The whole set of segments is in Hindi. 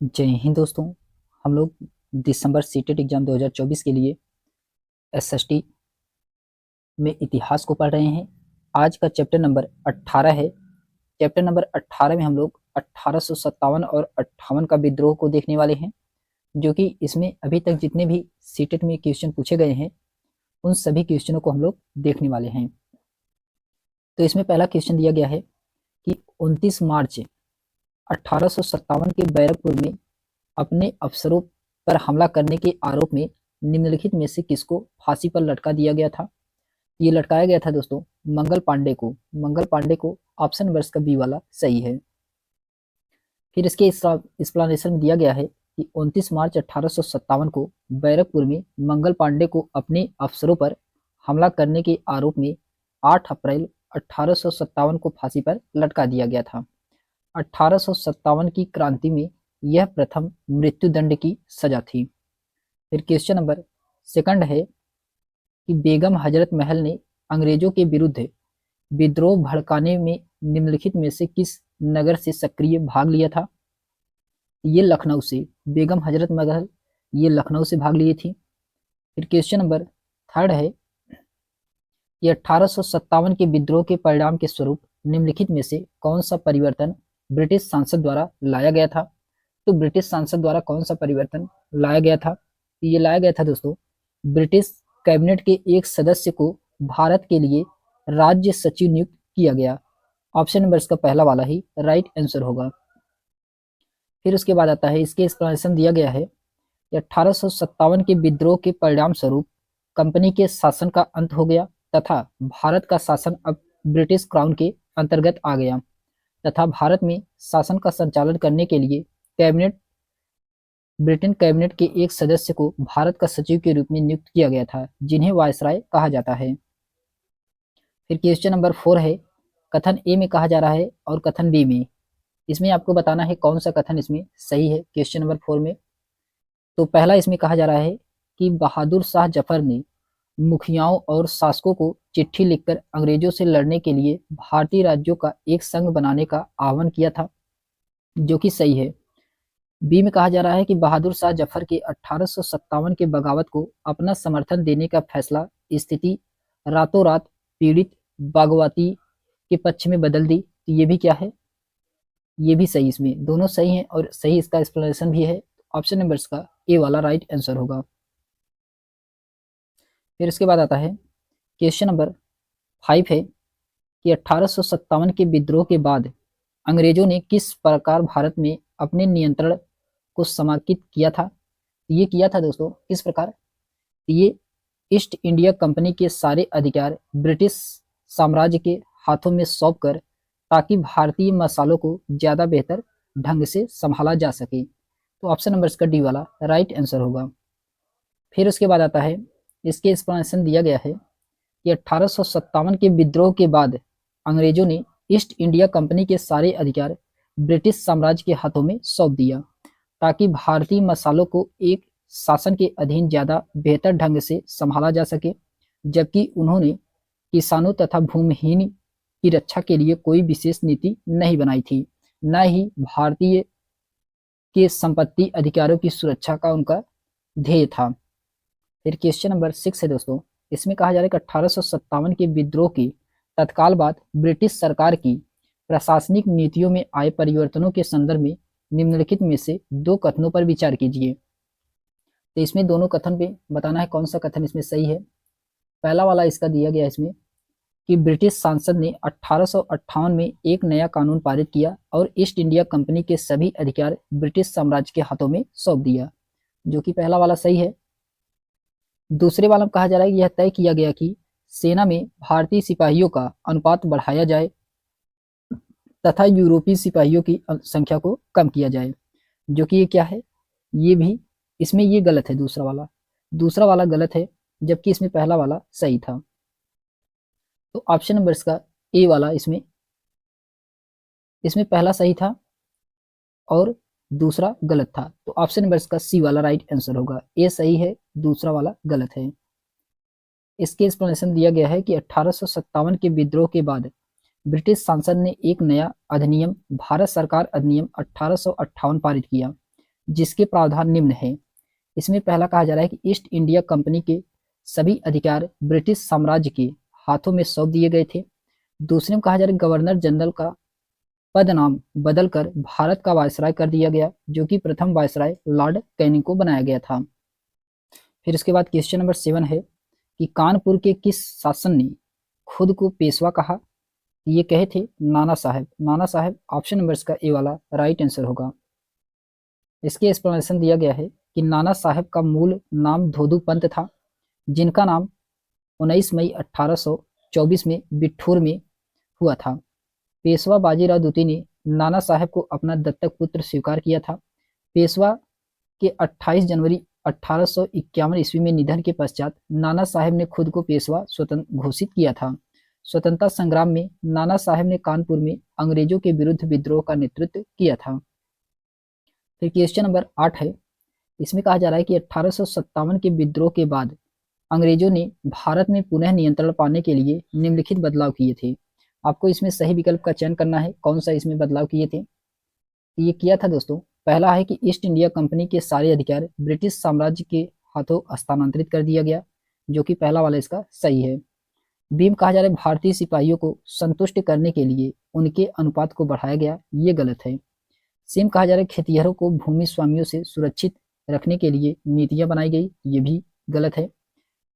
जय हिंद दोस्तों। हम लोग दिसंबर सीटेट एग्जाम 2024 के लिए एसएसटी में इतिहास को पढ़ रहे हैं। आज का चैप्टर नंबर 18 है। चैप्टर नंबर 18 में हम लोग 1857 और 58 का विद्रोह को देखने वाले हैं, जो कि इसमें अभी तक जितने भी सीटेट में क्वेश्चन पूछे गए हैं उन सभी क्वेश्चनों को हम लोग देखने वाले हैं। तो इसमें पहला क्वेश्चन दिया गया है कि 29 मार्च 1857 के बैरकपुर में अपने अफसरों पर हमला करने के आरोप में निम्नलिखित में से किसको फांसी पर लटका दिया गया था। ये लटकाया गया था दोस्तों मंगल पांडे को। मंगल पांडे को ऑप्शन नंबर का बी वाला सही है। फिर इसके एक्सप्लेनेशन में दिया गया है कि 29 मार्च 1857 को बैरकपुर में मंगल पांडे को अपने अफसरों पर हमला करने के आरोप में 8 अप्रैल 1857 को फांसी पर लटका दिया गया था। 1857 की क्रांति में यह प्रथम मृत्युदंड की सजा थी। फिर क्वेश्चन नंबर सेकंड है कि बेगम हजरत महल ने अंग्रेजों के विरुद्ध विद्रोह भड़काने में निम्नलिखित में से किस नगर से सक्रिय भाग लिया था। ये लखनऊ से। बेगम हजरत महल ये लखनऊ से भाग लिए थी। फिर क्वेश्चन नंबर थर्ड है कि 1857 के विद्रोह के परिणाम के स्वरूप निम्नलिखित में से कौन सा परिवर्तन ब्रिटिश सांसद द्वारा लाया गया था। तो ब्रिटिश सांसद द्वारा कौन सा परिवर्तन लाया गया था। ये लाया गया था दोस्तों ब्रिटिश कैबिनेट के एक सदस्य को भारत के लिए राज्य सचिव नियुक्त किया गया। ऑप्शन नंबर इसका पहला वाला ही राइट आंसर होगा। फिर उसके बाद आता है इसके एक्सप्लेनेशन दिया गया है कि 1857 के विद्रोह के परिणाम स्वरूप कंपनी के शासन का अंत हो गया तथा भारत का शासन अब ब्रिटिश क्राउन के अंतर्गत आ गया तथा भारत में शासन का संचालन करने के लिए ब्रिटेन कैबिनेट के एक सदस्य को भारत का सचिव के रूप में नियुक्त किया गया था, जिन्हें वायसराय कहा जाता है। फिर क्वेश्चन नंबर 4 है कथन ए में कहा जा रहा है और कथन बी में। इसमें आपको बताना है कौन सा कथन इसमें सही है। क्वेश्चन नंबर 4 में तो पहला इसमें कहा जा रहा है कि बहादुर शाह जफर ने मुखियाओं और शासकों को चिट्ठी लिखकर अंग्रेजों से लड़ने के लिए भारतीय राज्यों का एक संघ बनाने का आह्वान किया था, जो कि सही है। बी में कहा जा रहा है कि बहादुर शाह जफर के 1857 के बगावत को अपना समर्थन देने का फैसला स्थिति रातों रात पीड़ित बागवती के पक्ष में बदल दी। तो ये भी क्या है, ये भी सही। इसमें दोनों सही हैं और सही इसका एक्सप्लेनेशन भी है। ऑप्शन नंबर का ए वाला राइट आंसर होगा। फिर इसके बाद आता है क्वेश्चन नंबर 5 है कि 1857 के विद्रोह के बाद अंग्रेजों ने किस प्रकार भारत में अपने नियंत्रण को समाकित किया था। ये किया था दोस्तों किस प्रकार। ये ईस्ट इंडिया कंपनी के सारे अधिकार ब्रिटिश साम्राज्य के हाथों में सौंप कर ताकि भारतीय मसालों को ज्यादा बेहतर ढंग से संभाला जा सके। तो ऑप्शन नंबर इसका डी वाला राइट आंसर होगा। फिर उसके बाद आता है इसके एक्सप्लेनेशन दिया गया है कि 1857 के विद्रोह के बाद अंग्रेजों ने ईस्ट इंडिया कंपनी के सारे अधिकार ब्रिटिश साम्राज्य के हाथों में सौंप दिया ताकि भारतीय मसालों को एक शासन के अधीन ज्यादा बेहतर ढंग से संभाला जा सके, जबकि उन्होंने किसानों तथा भूमिहीन की रक्षा के लिए कोई विशेष नीति नहीं बनाई थी, न ही भारतीय के संपत्ति अधिकारों की सुरक्षा का उनका ध्येय था। फिर क्वेश्चन नंबर 6 है दोस्तों। इसमें कहा जा रहा है कि 1857 के विद्रोह के तत्काल बाद ब्रिटिश सरकार की प्रशासनिक नीतियों में आए परिवर्तनों के संदर्भ में निम्नलिखित में से दो कथनों पर विचार कीजिए। तो इसमें दोनों कथन पे बताना है कौन सा कथन इसमें सही है। पहला वाला इसका दिया गया है इसमें कि ब्रिटिश सांसद ने 1858 में एक नया कानून पारित किया और ईस्ट इंडिया कंपनी के सभी अधिकार ब्रिटिश साम्राज्य के हाथों में सौंप दिया, जो कि पहला वाला सही है। दूसरे वाला में कहा जा रहा है कि यह तय किया गया कि सेना में भारतीय सिपाहियों का अनुपात बढ़ाया जाए तथा यूरोपीय सिपाहियों की संख्या को कम किया जाए, जो कि ये क्या है, ये भी इसमें ये गलत है। दूसरा वाला गलत है, जबकि इसमें पहला वाला सही था। तो ऑप्शन नंबर इसका ए वाला इसमें पहला सही था और दूसरा गलत था। तो ऑप्शन नंबर इसका सी वाला राइट आंसर होगा। ए सही है, दूसरा वाला गलत है। इसके एक्सप्लेनेशन दिया गया है कि 1857 के विद्रोह के बाद ब्रिटिश सांसद ने एक नया अधिनियम भारत सरकार अधिनियम 1858 पारित किया, जिसके प्रावधान निम्न है। इसमें पहला कहा जा रहा है कि ईस्ट इंडिया कंपनी के सभी अधिकार ब्रिटिश साम्राज्य के हाथों में सौंप दिए गए थे। दूसरे में कहा जा रहा है गवर्नर जनरल का पद नाम बदलकर भारत का वायसराय कर दिया गया, जो कि प्रथम वायसराय लॉर्ड कैनिंग को बनाया गया था। फिर इसके बाद क्वेश्चन नंबर 7 है कि कानपुर के किस शासन ने खुद को पेशवा कहा? ये कहे थे नाना साहब। नाना साहब ऑप्शन नंबर का ए वाला राइट आंसर होगा। इसके एक्सप्लेनेशन दिया गया है कि नाना साहब का मूल नाम धोदू पंत था, जिनका नाम 19 मई 1824 में बिठूर में हुआ था। पेशवा बाजीराव द्वितीय ने नाना साहब को अपना दत्तक पुत्र स्वीकार किया था। पेशवा के 28 जनवरी 1851 ईस्वी में निधन के पश्चात नाना साहब ने खुद को पेशवा स्वतंत्र घोषित किया था। स्वतंत्रता संग्राम में नाना साहब ने कानपुर में अंग्रेजों के विरुद्ध विद्रोह का नेतृत्व किया था। फिर क्वेश्चन नंबर 8 है, इसमें कहा जा रहा है कि 1857 के विद्रोह के बाद अंग्रेजों ने भारत में पुनः नियंत्रण पाने के लिए निम्नलिखित बदलाव किए थे। आपको इसमें सही विकल्प का चयन करना है, कौन सा इसमें बदलाव किए थे। ये किया था दोस्तों, पहला है कि ईस्ट इंडिया कंपनी के सारे अधिकार ब्रिटिश साम्राज्य के हाथों हस्तांतरित कर दिया गया, जो कि पहला वाला इसका सही है। बी में कहा जा रहा है भारतीय सिपाहियों को संतुष्ट करने के लिए उनके अनुपात को बढ़ाया गया, ये गलत है। सी में कहा जा रहा है खेतिहरों को भूमि स्वामियों से सुरक्षित रखने के लिए नीतियां बनाई गई, ये भी गलत है।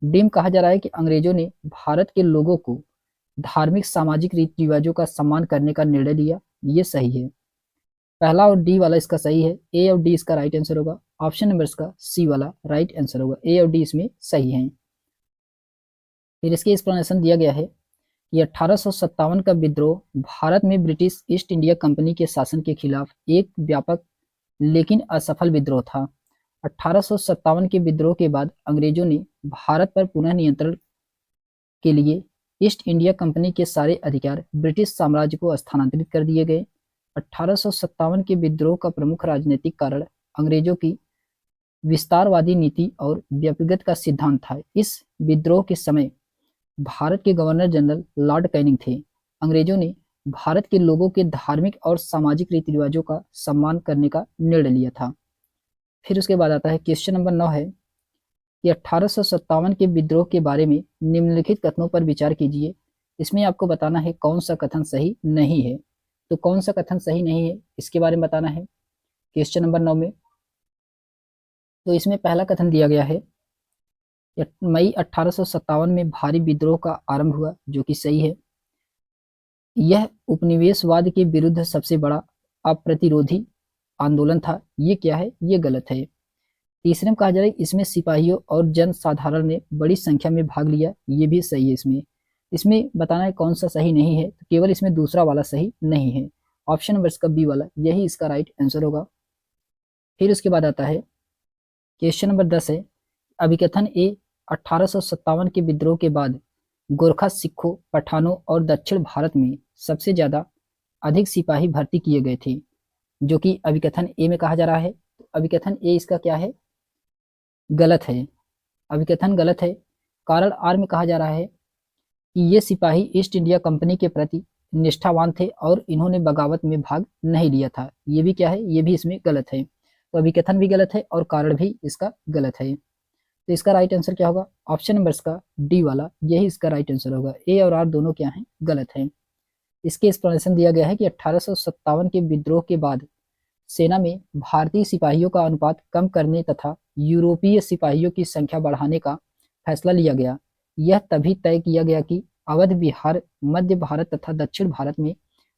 डी में कहा जा रहा है कि अंग्रेजों ने भारत के लोगों को धार्मिक सामाजिक रीति रिवाजों का सम्मान करने का निर्णय लिया, ये सही है। पहला और डी वाला इसका सही है, ए और डी इसका राइट आंसर होगा। ऑप्शन नंबर इसका सी वाला राइट आंसर होगा, ए और डी इसमें सही है। फिर इसके एक्सप्लेनेशन दिया गया है कि 1857 का विद्रोह भारत में ब्रिटिश ईस्ट इंडिया कंपनी के शासन के खिलाफ एक व्यापक लेकिन असफल विद्रोह था। 1857 के विद्रोह के बाद अंग्रेजों ने भारत पर पुनः नियंत्रण के लिए ईस्ट इंडिया कंपनी के सारे अधिकार ब्रिटिश साम्राज्य को स्थानांतरित कर दिए गए। 1857 के विद्रोह का प्रमुख राजनीतिक कारण अंग्रेजों की विस्तारवादी नीति और व्यक्तिगत का सिद्धांत था। इस विद्रोह के समय भारत के गवर्नर जनरल लॉर्ड कैनिंग थे। अंग्रेजों ने भारत के लोगों के धार्मिक और सामाजिक रीति रिवाजों का सम्मान करने का निर्णय लिया था। फिर उसके बाद आता है क्वेश्चन नंबर 9 है कि 1857 के विद्रोह के बारे में निम्नलिखित कथनों पर विचार कीजिए। इसमें आपको बताना है कौन सा कथन सही नहीं है। तो कौन सा कथन सही नहीं है इसके बारे में बताना है क्वेश्चन नंबर 9 में। तो इसमें पहला कथन दिया गया है मई 1857 में भारी विद्रोह का आरंभ हुआ, जो कि सही है। यह उपनिवेशवाद के विरुद्ध सबसे बड़ा अप्रतिरोधी आंदोलन था, ये क्या है, ये गलत है। तीसरे में कहा जा रहा है इसमें सिपाहियों और जन साधारण ने बड़ी संख्या में भाग लिया, ये भी सही है। इसमें बताना है कौन सा सही नहीं है, तो केवल इसमें दूसरा वाला सही नहीं है। ऑप्शन नंबर इसका बी वाला, यही इसका राइट आंसर होगा। फिर उसके बाद आता है क्वेश्चन नंबर 10 है अभिकथन ए 1857 के विद्रोह के बाद गोरखा सिखों, पठानों और दक्षिण भारत में सबसे ज्यादा अधिक सिपाही भर्ती किए गए थे, जो कि अभिकथन ए में कहा जा रहा है। तो अभिकथन ए इसका क्या है, गलत है। अभिकथन गलत है। कारण आर में कहा जा रहा है कि ये सिपाही ईस्ट इंडिया कंपनी के प्रति निष्ठावान थे और इन्होंने बगावत में भाग नहीं लिया था, ये भी क्या है, ये भी इसमें गलत है। तो अभिकथन भी गलत है और कारण भी इसका गलत है। तो इसका राइट आंसर क्या होगा, ऑप्शन नंबर इसका डी वाला, यही इसका राइट आंसर होगा। ए और आर दोनों क्या हैं, गलत है। इसके एक्सप्लेनेशन दिया गया है कि 1857 के विद्रोह के बाद सेना में भारतीय सिपाहियों का अनुपात कम करने तथा यूरोपीय सिपाहियों की संख्या बढ़ाने का फैसला लिया गया। यह तभी तय किया गया कि अवध, बिहार, मध्य भारत तथा दक्षिण भारत में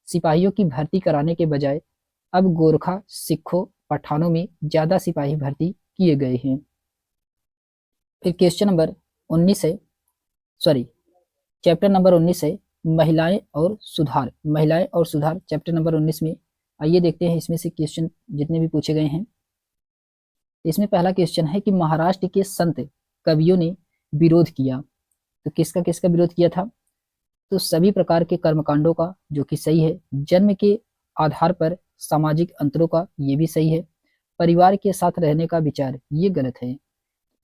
सिपाहियों की भर्ती कराने के बजाय अब गोरखा, सिखों, पठानों में ज्यादा सिपाही भर्ती किए गए हैं। फिर क्वेश्चन नंबर 19 है, सॉरी चैप्टर नंबर 19 है महिलाएं और सुधार। महिलाएं और सुधार चैप्टर नंबर 19 में आइए देखते हैं इसमें से क्वेश्चन जितने भी पूछे गए हैं। इसमें पहला क्वेश्चन है कि महाराष्ट्र के संत कवियों ने विरोध किया, तो किसका किसका विरोध किया था। तो सभी प्रकार के कर्मकांडों का, जो कि सही है। जन्म के आधार पर सामाजिक अंतरों का, ये भी सही है। परिवार के साथ रहने का विचार, ये गलत है।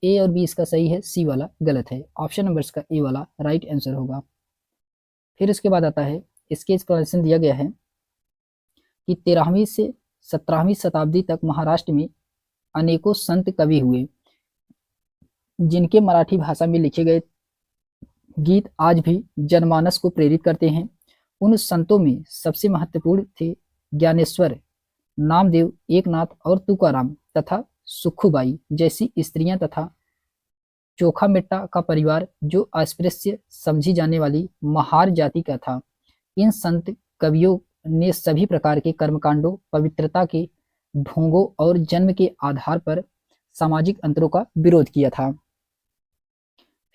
ए और बी इसका सही है, सी वाला गलत है। ऑप्शन नंबर इसका ए वाला राइट आंसर होगा। फिर इसके बाद आता है इसके एक्सप्लेनेशन दिया गया है कि 13वीं से 17वीं शताब्दी तक महाराष्ट्र में अनेकों संत कवि हुए जिनके मराठी भाषा में लिखे गए गीत आज भी जनमानस को प्रेरित करते हैं। उन संतों में सबसे महत्वपूर्ण थे ज्ञानेश्वर, नामदेव, एकनाथ और तुकाराम तथा सुखुबाई जैसी स्त्रियां तथा चोखा मिट्टा का परिवार जो अस्पृश्य समझी जाने वाली महार जाति का था। इन संत कवियों ने सभी प्रकार के कर्मकांडों, पवित्रता के ढोंगों और जन्म के आधार पर सामाजिक अंतरों का विरोध किया था।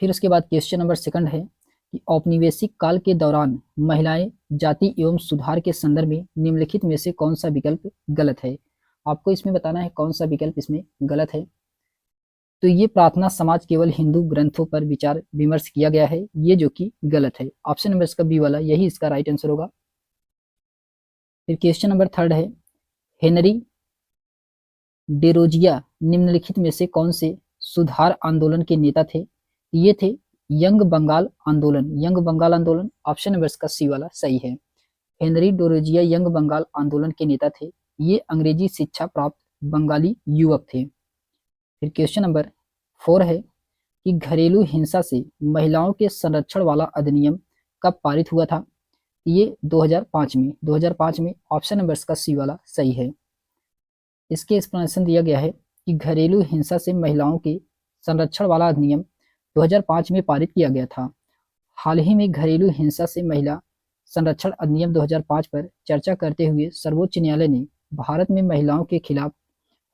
फिर उसके बाद क्वेश्चन नंबर सेकंड है कि औपनिवेशिक काल के दौरान महिलाएं जाति एवं सुधार के संदर्भ में निम्नलिखित में से कौन सा विकल्प गलत है। आपको इसमें बताना है कौन सा विकल्प इसमें गलत है। तो ये प्रार्थना समाज केवल हिंदू ग्रंथों पर विचार विमर्श किया गया है, ये जो कि गलत है। ऑप्शन नंबर इसका बी वाला यही इसका राइट आंसर होगा। फिर क्वेश्चन नंबर थर्ड है हेनरी डेरोजिया निम्नलिखित में से कौन से सुधार आंदोलन के नेता थे। ये थे यंग बंगाल आंदोलन। यंग बंगाल आंदोलन ऑप्शन नंबर इसका सी वाला सही है। हेनरी डेरोजिया यंग बंगाल आंदोलन के नेता थे। ये अंग्रेजी शिक्षा प्राप्त बंगाली युवक थे। फिर क्वेश्चन नंबर 4 है कि घरेलू हिंसा से महिलाओं के संरक्षण वाला अधिनियम कब पारित हुआ था। ये 2005 में। 2005 में ऑप्शन नंबर इसका सी वाला सही है। इसके एक्सप्लेनेशन दिया गया है कि घरेलू हिंसा से महिलाओं के संरक्षण वाला अधिनियम 2005 में पारित किया गया था। हाल ही में घरेलू हिंसा से महिला संरक्षण अधिनियम 2005 पर चर्चा करते हुए सर्वोच्च न्यायालय ने भारत में महिलाओं के खिलाफ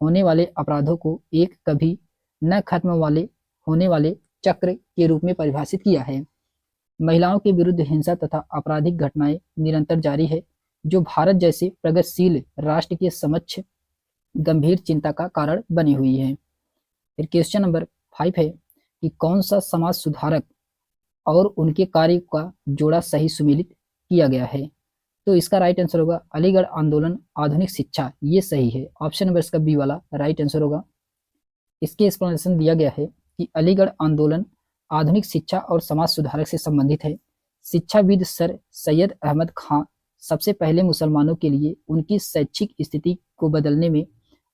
होने वाले अपराधों को एक कभी न खत्म वाले होने वाले चक्र के रूप में परिभाषित किया है। महिलाओं के विरुद्ध हिंसा तथा आपराधिक घटनाएं निरंतर जारी है, जो भारत जैसे प्रगतिशील राष्ट्र के समक्ष गंभीर चिंता का कारण बनी हुई है। फिर क्वेश्चन नंबर 5 है कि कौन सा समाज सुधारक और उनके कार्य का जोड़ा सही सुमेलित किया गया है। तो इसका राइट आंसर होगा अलीगढ़ आंदोलन आधुनिक शिक्षा, ये सही है। ऑप्शन नंबर इसका बी वाला राइट आंसर होगा। इसके एक्सप्लेनेशन दिया गया है कि अलीगढ़ आंदोलन आधुनिक शिक्षा और समाज सुधारक से संबंधित है। शिक्षाविद सर सैयद अहमद खां सबसे पहले मुसलमानों के लिए उनकी शैक्षिक स्थिति को बदलने में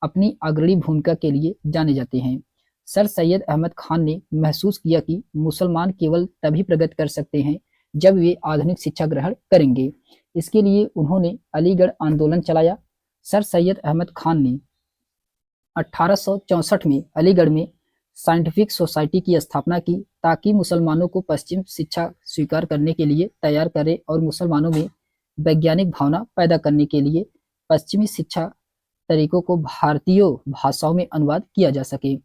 अपनी अग्रणी भूमिका के लिए जाने जाते हैं। सर सैयद अहमद खान ने महसूस किया कि मुसलमान केवल तभी प्रगति कर सकते हैं जब वे आधुनिक शिक्षा ग्रहण करेंगे। इसके लिए उन्होंने अलीगढ़ आंदोलन चलाया। सर सैयद अहमद खान ने 1864 में अलीगढ़ में साइंटिफिक सोसाइटी की स्थापना की ताकि मुसलमानों को पश्चिम शिक्षा स्वीकार करने के लिए तैयार करे और मुसलमानों में वैज्ञानिक भावना पैदा करने के लिए पश्चिमी शिक्षा तरीकों को भारतीय भाषाओं में अनुवाद किया जा सके।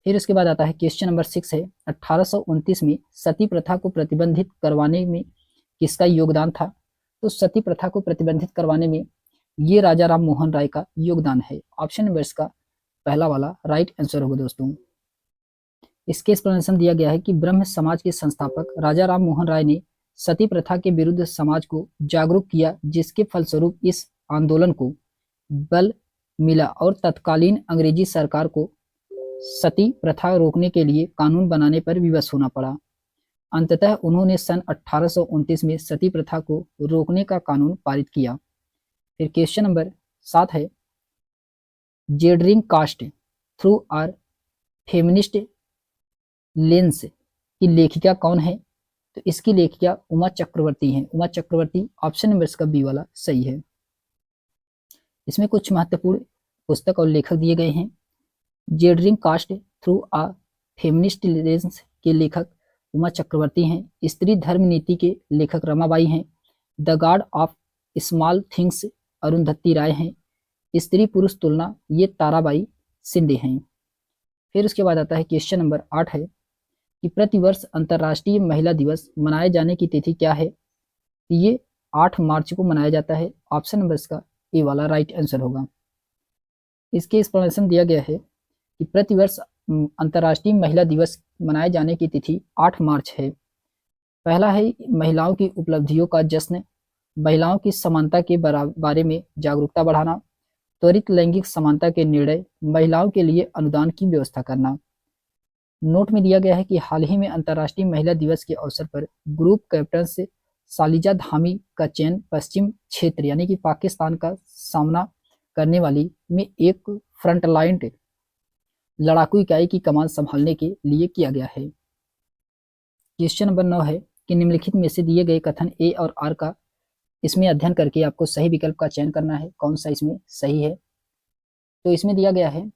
फिर उसके बाद आता है क्वेश्चन नंबर 6 है 1829 में सती प्रथा को प्रतिबंधित करवाने में किसका योगदान था। तो सती प्रथा को प्रतिबंधित करवाने में ये राजा राम मोहन राय का योगदान है। ऑप्शन नंबर इसका पहला वाला राइट आंसर होगा दोस्तों। इसके एक्सप्लेनेशन दिया गया है कि ब्रह्म समाज के संस्थापक राजा राम मोहन राय ने सती प्रथा के विरुद्ध समाज को जागरूक किया, जिसके फलस्वरूप इस आंदोलन को बल मिला और तत्कालीन अंग्रेजी सरकार को सती प्रथा रोकने के लिए कानून बनाने पर विवश होना पड़ा। अंततः उन्होंने सन 1829 में सती प्रथा को रोकने का कानून पारित किया। फिर क्वेश्चन नंबर 7 है gendering caste through our feminist lens की लेखिका कौन है। तो इसकी लेखिका उमा चक्रवर्ती हैं। उमा चक्रवर्ती ऑप्शन नंबर इसका बी वाला सही है। इसमें कुछ महत्वपूर्ण पुस्तक और लेखक दिए गए हैं। जेडरिंग कास्ट थ्रू आ फेमिनिस्ट लेंस के लेखक उमा चक्रवर्ती हैं। स्त्री धर्म नीति के लेखक रमाबाई हैं। The god of small things Arundhati Roy हैं। स्त्री पुरुष तुलना ये ताराबाई शिंदे हैं। फिर उसके बाद आता है क्वेश्चन नंबर 8 है कि प्रतिवर्ष अंतर्राष्ट्रीय महिला दिवस मनाए जाने की तिथि क्या है। ये 8 मार्च को मनाया जाता है। ऑप्शन नंबर इसका ए वाला राइट आंसर होगा। इसके एक्सप्लेनेशन दिया गया है कि प्रतिवर्ष अंतर्राष्ट्रीय महिला दिवस मनाए जाने की तिथि 8 मार्च है। पहला है महिलाओं की उपलब्धियों का जश्न, महिलाओं की समानता के बारे में जागरूकता बढ़ाना, त्वरित लैंगिक समानता के निर्णय, महिलाओं के लिए अनुदान की व्यवस्था करना। नोट में दिया गया है कि हाल ही में अंतर्राष्ट्रीय महिला दिवस के अवसर पर ग्रुप कैप्टन से सालिजा धामी का चयन पश्चिम क्षेत्र यानी कि पाकिस्तान का सामना करने वाली में एक फ्रंटलाइन लड़ाकू इकाई की कमान संभालने के लिए किया गया है। क्वेश्चन नंबर 9 है कि निम्नलिखित में से दिए गए कथन ए और आर का इसमें अध्ययन करके आपको सही विकल्प का चयन करना है, कौन सा इसमें सही है। तो इसमें दिया गया है,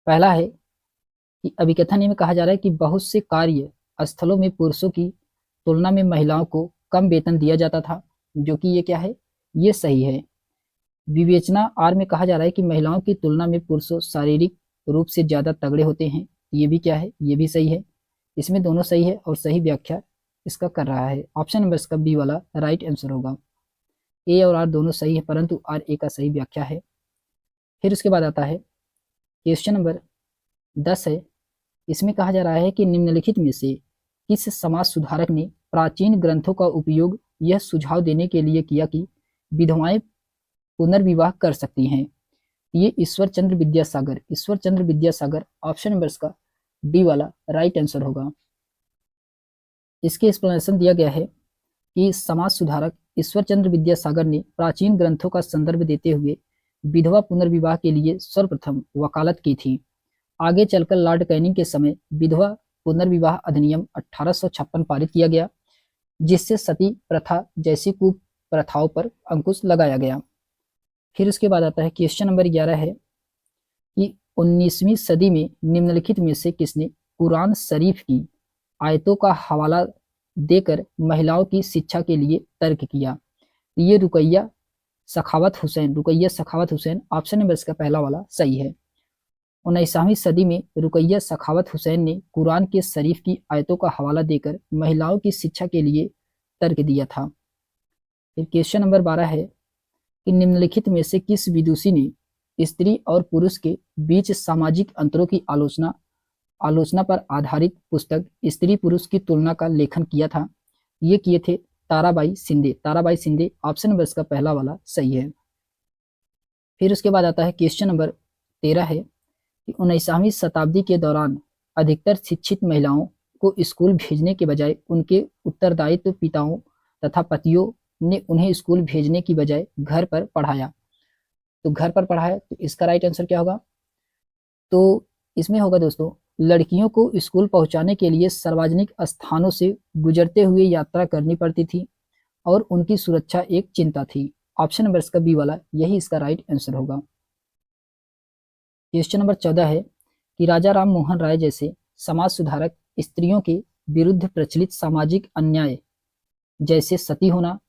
पहला है कि अभिकथन में कहा जा रहा है कि बहुत से कार्य स्थलों में पुरुषों की तुलना में महिलाओं को कम वेतन दिया जाता था, जो कि ये क्या है, ये सही है। विवेचना आर में कहा जा रहा है कि महिलाओं की तुलना में पुरुषों शारीरिक रूप से ज्यादा तगड़े होते हैं, ये भी क्या है, ये भी सही है। इसमें दोनों सही है और सही व्याख्या इसका कर रहा है। ऑप्शन नंबर इसका बी वाला राइट आंसर होगा। ए और आर दोनों सही है, परंतु आर ए का सही व्याख्या है। फिर उसके बाद आता है क्वेश्चन नंबर 10 है। इसमें कहा जा रहा है कि निम्नलिखित में से किस समाज सुधारक ने प्राचीन ग्रंथों का उपयोग यह सुझाव देने के लिए किया कि विधवाएं पुनर्विवाह कर सकती हैं। ये ईश्वर चंद्र विद्यासागर, ईश्वर चंद्र विद्यासागर ऑप्शन नंबर इसका डी वाला राइट आंसर होगा। इसके एक्सप्लेनेशन दिया गया है कि समाज सुधारक ईश्वर चंद्र विद्यासागर ने प्राचीन ग्रंथों का संदर्भ देते हुए विधवा पुनर्विवाह के लिए सर्वप्रथम वकालत की थी। आगे चलकर लॉर्ड कैनिंग के समय विधवा पुनर्विवाह अधिनियम 1856 पारित किया गया, जिससे सती प्रथा जैसी कुप्रथाओं पर अंकुश लगाया गया। फिर उसके बाद आता है क्वेश्चन नंबर 11 है कि 19वीं सदी में निम्नलिखित में से किसने कुरान शरीफ की आयतों का हवाला देकर महिलाओं की शिक्षा के लिए तर्क किया। ये रुकैया सखावत हुसैन, रुकैया सखावत हुसैन ऑप्शन नंबर इसका पहला वाला सही है। 19वीं सदी में रुकैया सखावत हुसैन ने कुरान के शरीफ की आयतों का हवाला देकर महिलाओं की शिक्षा के लिए तर्क दिया था। फिर क्वेश्चन नंबर 12 है कि निम्नलिखित में से किस विदुषी ने स्त्री और पुरुष के बीच सामाजिक अंतरों की आलोचना पर आधारित पुस्तक स्त्री पुरुष की तुलना का लेखन किया था। ये किए थे ताराबाई शिंदे, ताराबाई शिंदे ऑप्शन नंबर इसका पहला वाला सही है। फिर उसके बाद आता है क्वेश्चन नंबर 13 है कि 19वीं शताब्दी के दौरान अधिकतर शिक्षित महिलाओं को स्कूल भेजने के बजाय उनके उत्तरदायित्व पिताओं तथा पतियों ने उन्हें स्कूल भेजने की बजाय घर पर पढ़ाया। तो घर पर पढ़ाया, तो इसका राइट आंसर क्या होगा, तो इसमें होगा दोस्तों, लड़कियों को स्कूल पहुंचाने के लिए सार्वजनिक स्थानों से गुजरते हुए यात्रा करनी पड़ती थी और उनकी सुरक्षा एक चिंता थी। ऑप्शन नंबर इसका बी वाला यही इसका राइट आंसर होगा। क्वेश्चन नंबर 14 है कि राजा राम मोहन राय जैसे समाज सुधारक स्त्रियों के विरुद्ध प्रचलित सामाजिक अन्याय जैसे सती होना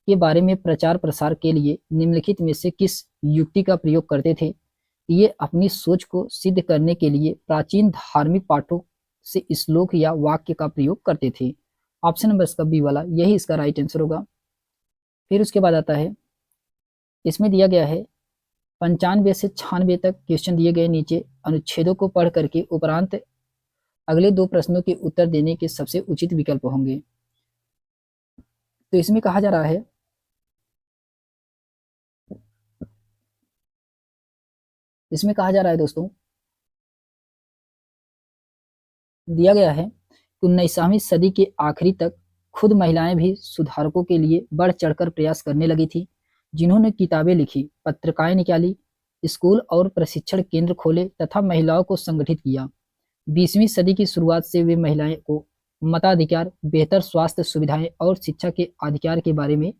के बारे में प्रचार प्रसार के लिए निम्नलिखित में से किस युक्ति का प्रयोग करते थे। ये अपनी सोच को सिद्ध करने के लिए प्राचीन धार्मिक पाठों से श्लोक या वाक्य का प्रयोग करते थे। ऑप्शन नंबर इसका बी वाला यही इसका राइट आंसर होगा। फिर उसके बाद आता है, इसमें दिया गया है 95 से 96 तक क्वेश्चन दिए गए, नीचे अनुच्छेदों को पढ़ करके उपरांत अगले दो प्रश्नों के उत्तर देने के सबसे उचित विकल्प होंगे। तो इसमें कहा जा रहा है, दोस्तों दिया गया है कि 19वीं सदी के आखिरी तक खुद महिलाएं भी सुधारकों के लिए बढ़ चढ़कर प्रयास करने लगी थी, जिन्होंने किताबें लिखी, पत्रिकाएं निकाली, स्कूल और प्रशिक्षण केंद्र खोले तथा महिलाओं को संगठित किया। 20वीं सदी की शुरुआत से वे महिलाएं को मताधिकार, बेहतर स्वास्थ्य सुविधाएं और शिक्षा के अधिकार के बारे में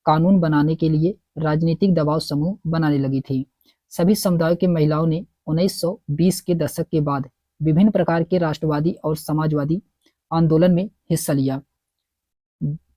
कानून बनाने के लिए राजनीतिक दबाव समूह बनाने लगी थी। सभी समुदायों के महिलाओं ने 1920 के दशक के बाद विभिन्न प्रकार के राष्ट्रवादी और समाजवादी आंदोलन में हिस्सा लिया।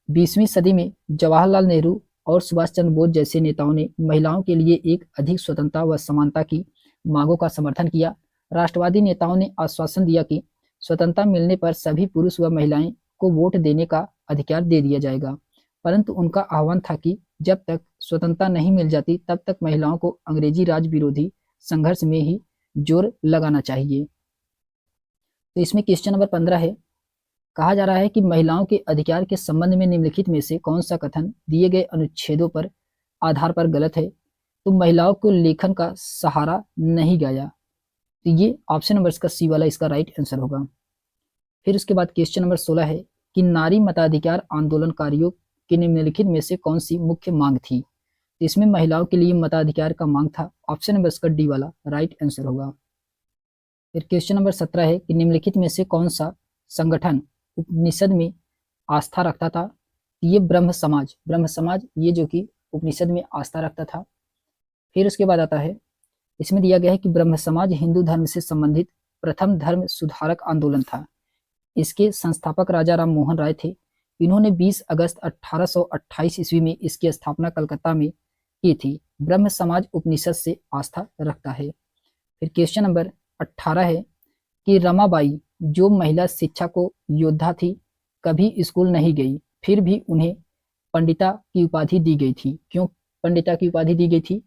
20वीं सदी में जवाहरलाल नेहरू और सुभाष चंद्र बोस जैसे नेताओं ने महिलाओं के लिए एक अधिक स्वतंत्रता व समानता की मांगों का समर्थन किया। राष्ट्रवादी नेताओं ने आश्वासन दिया कि स्वतंत्रता मिलने पर सभी पुरुष व महिलाएं को वोट देने का अधिकार दे दिया जाएगा, परंतु उनका आह्वान था कि जब तक स्वतंत्रता नहीं मिल जाती तब तक महिलाओं को अंग्रेजी राज विरोधी संघर्ष में ही जोर लगाना चाहिए। तो इसमें क्वेश्चन नंबर 15 है, कहा जा रहा है कि महिलाओं के अधिकार के संबंध में निम्नलिखित में से कौन सा कथन दिए गए अनुच्छेदों पर आधार पर गलत है। तो महिलाओं को लेखन का सहारा नहीं गया, तो ये ऑप्शन नंबर इसका सी वाला इसका राइट आंसर होगा। फिर उसके बाद क्वेश्चन नंबर 16 है कि नारी मताधिकार आंदोलनकारियों की निम्नलिखित में से कौन सी मुख्य मांग थी। तो इसमें महिलाओं के लिए मताधिकार का मांग था। ऑप्शन नंबर इसका डी वाला राइट आंसर होगा। फिर क्वेश्चन नंबर 17 है कि निम्नलिखित में से कौन सा संगठन उपनिषद में आस्था रखता था? ये ब्रह्म समाज ये जो कि उपनिषद में आस्था रखता था। फिर उसके बाद आता है, इसमें दिया गया है कि ब्रह्म समाज हिंदू धर्म से संबंधित प्रथम धर्म सुधारक आंदोलन था। इसके संस्थापक राजा राम मोहन राय थे। इन्होंने 20 अगस्त 1828 ईस्वी में इसकी स्थापना कलकत्ता में की थी। ब्रह्म समाज उपनिषद से आस्था रखता है। फिर क्वेश्चन नंबर 18 है कि रमाबाई जो महिला शिक्षा को योद्धा थी, कभी स्कूल नहीं गई, फिर भी उन्हें पंडिता की उपाधि दी गई थी। क्यों पंडिता की उपाधि दी गई थी?